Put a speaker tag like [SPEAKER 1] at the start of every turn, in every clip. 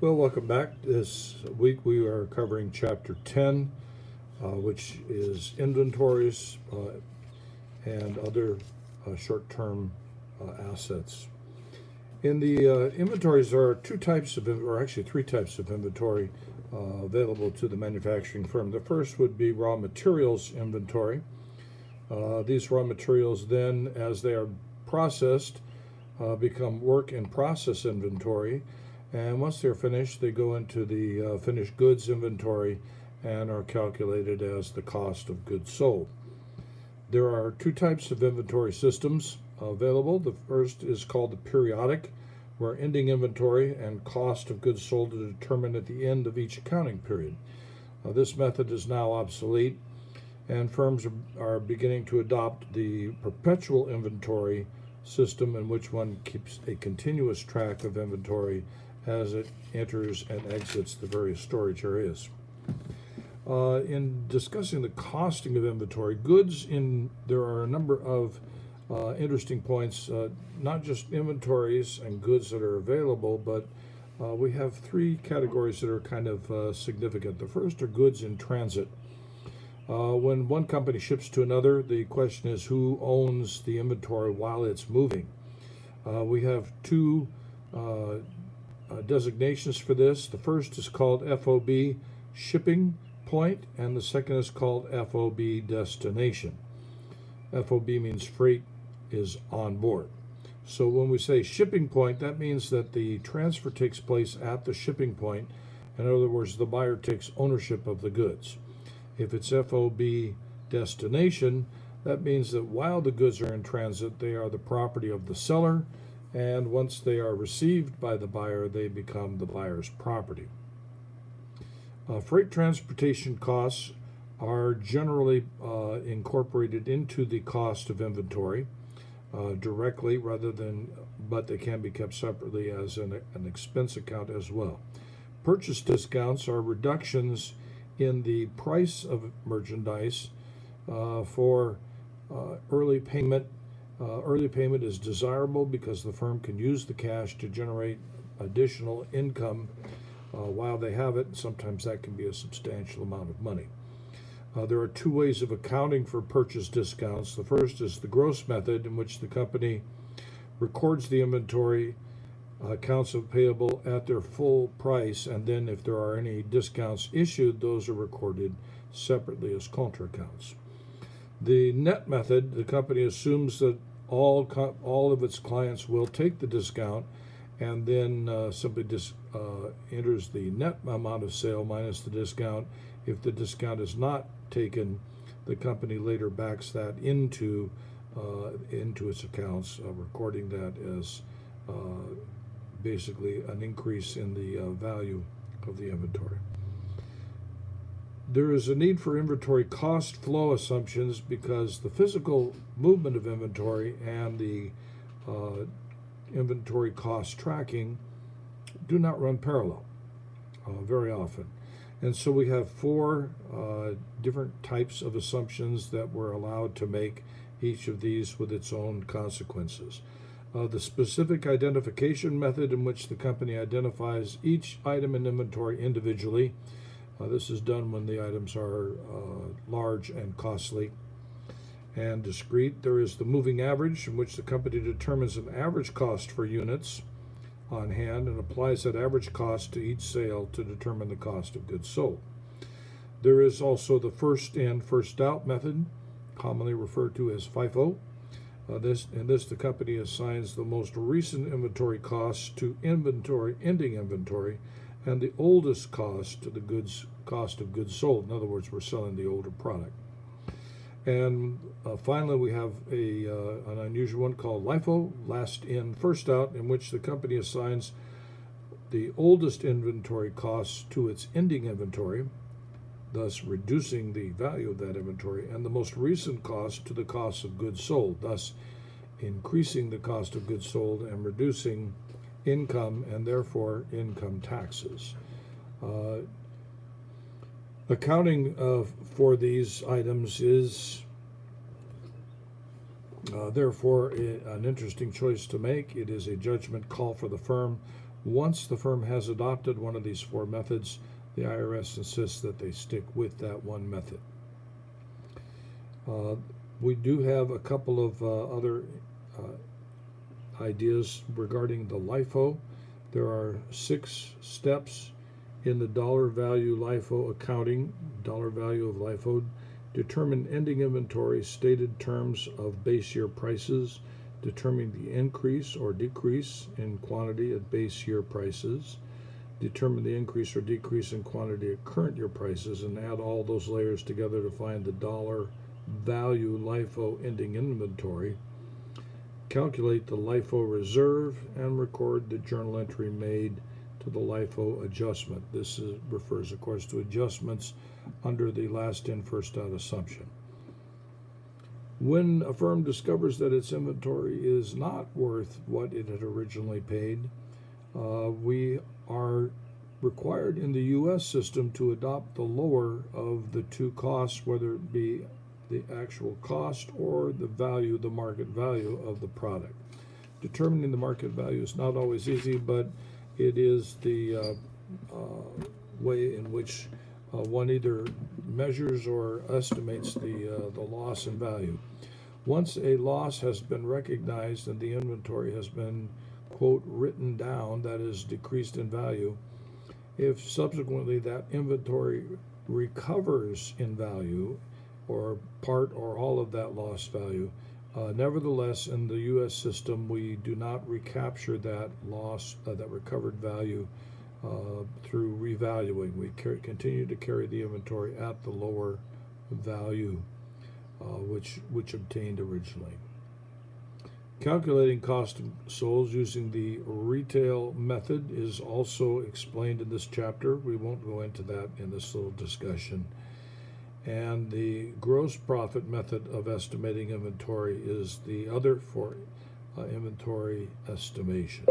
[SPEAKER 1] Well, welcome back. This week we are covering Chapter 10, which is inventories and other short-term assets. In the inventories, there are three types of inventory available to the manufacturing firm. The first would be raw materials inventory. These raw materials then, as they are processed, become work in process inventory. And once they're finished, they go into the finished goods inventory and are calculated as the cost of goods sold. There are two types of inventory systems available. The first is called the periodic, where ending inventory and cost of goods sold are determined at the end of each accounting period. This method is now obsolete, and firms are beginning to adopt the perpetual inventory system, in which one keeps a continuous track of inventory as it enters and exits the various storage areas. In discussing the costing of inventory, there are a number of interesting points, not just inventories and goods that are available, but we have three categories that are kind of significant. The first are goods in transit. When one company ships to another, the question is who owns the inventory while it's moving. We have two designations for this. The first is called FOB, shipping point, and the second is called FOB, destination. FOB means freight is on board. So when we say shipping point, that means that the transfer takes place at the shipping point. In other words, the buyer takes ownership of the goods. If it's FOB, destination, that means that while the goods are in transit, they are the property of the seller, and once they are received by the buyer, they become the buyer's property. Freight transportation costs are generally incorporated into the cost of inventory directly, but they can be kept separately as an expense account as well. Purchase discounts are reductions in the price of merchandise for early payment. Early payment is desirable because the firm can use the cash to generate additional income while they have it, and sometimes that can be a substantial amount of money. There are two ways of accounting for purchase discounts. The first is the gross method, in which the company records the inventory accounts payable at their full price, and then if there are any discounts issued, those are recorded separately as contra accounts. The net method, the company assumes that all of its clients will take the discount, and then simply enters the net amount of sale minus the discount. If the discount is not taken, the company later backs that into its accounts, recording that as basically an increase in the value of the inventory. There is a need for inventory cost flow assumptions because the physical movement of inventory and the inventory cost tracking do not run parallel very often. And so we have four different types of assumptions that we're allowed to make, each of these with its own consequences. The specific identification method, in which the company identifies each item in inventory individually. This is done when the items are large and costly and discrete. There is the moving average, in which the company determines an average cost for units on hand and applies that average cost to each sale to determine the cost of goods sold. There is also the first in, first out method, commonly referred to as FIFO. In this, the company assigns the most recent inventory costs to ending inventory, and the oldest cost to the cost of goods sold. In other words, we're selling the older product. And finally, we have an unusual one called LIFO, last in, first out, in which the company assigns the oldest inventory costs to its ending inventory, thus reducing the value of that inventory, and the most recent cost to the cost of goods sold, thus increasing the cost of goods sold and reducing income and therefore income taxes. Accounting for these items is therefore an interesting choice to make. It is a judgment call for the firm Once the firm has adopted one of these four methods, the IRS insists that they stick with that one method. We do have a couple of other ideas regarding the LIFO. There are 6 steps in the dollar value LIFO accounting. Dollar value of LIFO: determine ending inventory, stated terms of base year prices, determine the increase or decrease in quantity at base year prices, determine the increase or decrease in quantity at current year prices, and add all those layers together to find the dollar value LIFO ending inventory. Calculate the LIFO reserve and record the journal entry made to the LIFO adjustment. This refers, of course, to adjustments under the last in, first out assumption. When a firm discovers that its inventory is not worth what it had originally paid, we are required in the U.S. system to adopt the lower of the two costs, whether it be the actual cost or the value, the market value of the product. Determining the market value is not always easy, but it is the way in which one either measures or estimates the loss in value. Once a loss has been recognized and the inventory has been, quote, written down, that is, decreased in value, if subsequently that inventory recovers in value, or part or all of that lost value, nevertheless, in the U.S. system, we do not recapture that loss, that recovered value, through revaluing. We continue to carry the inventory at the lower value, which obtained originally. Calculating cost of sold using the retail method is also explained in this chapter. We won't go into that in this little discussion. And the gross profit method of estimating inventory is the other for inventory estimation.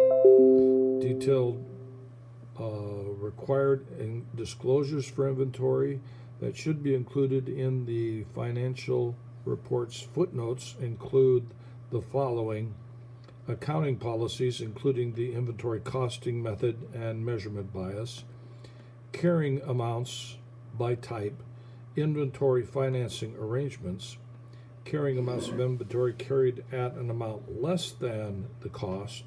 [SPEAKER 1] Detailed required disclosures for inventory that should be included in the financial reports footnotes include the following: accounting policies, including the inventory costing method and measurement bias, carrying amounts by type, inventory financing arrangements, carrying amounts of inventory carried at an amount less than the cost,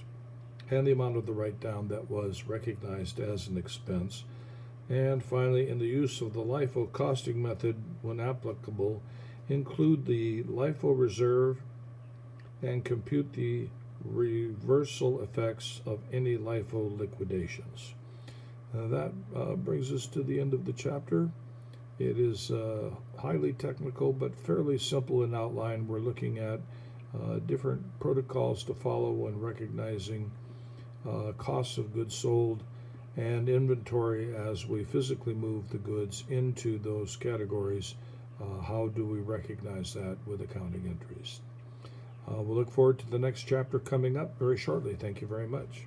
[SPEAKER 1] and the amount of the write-down that was recognized as an expense. And finally, in the use of the LIFO costing method, when applicable, include the LIFO reserve and compute the reversal effects of any LIFO liquidations. That brings us to the end of the chapter. It is highly technical but fairly simple in outline. We're looking at different protocols to follow when recognizing costs of goods sold and inventory as we physically move the goods into those categories. How do we recognize that with accounting entries? We'll look forward to the next chapter coming up very shortly. Thank you very much.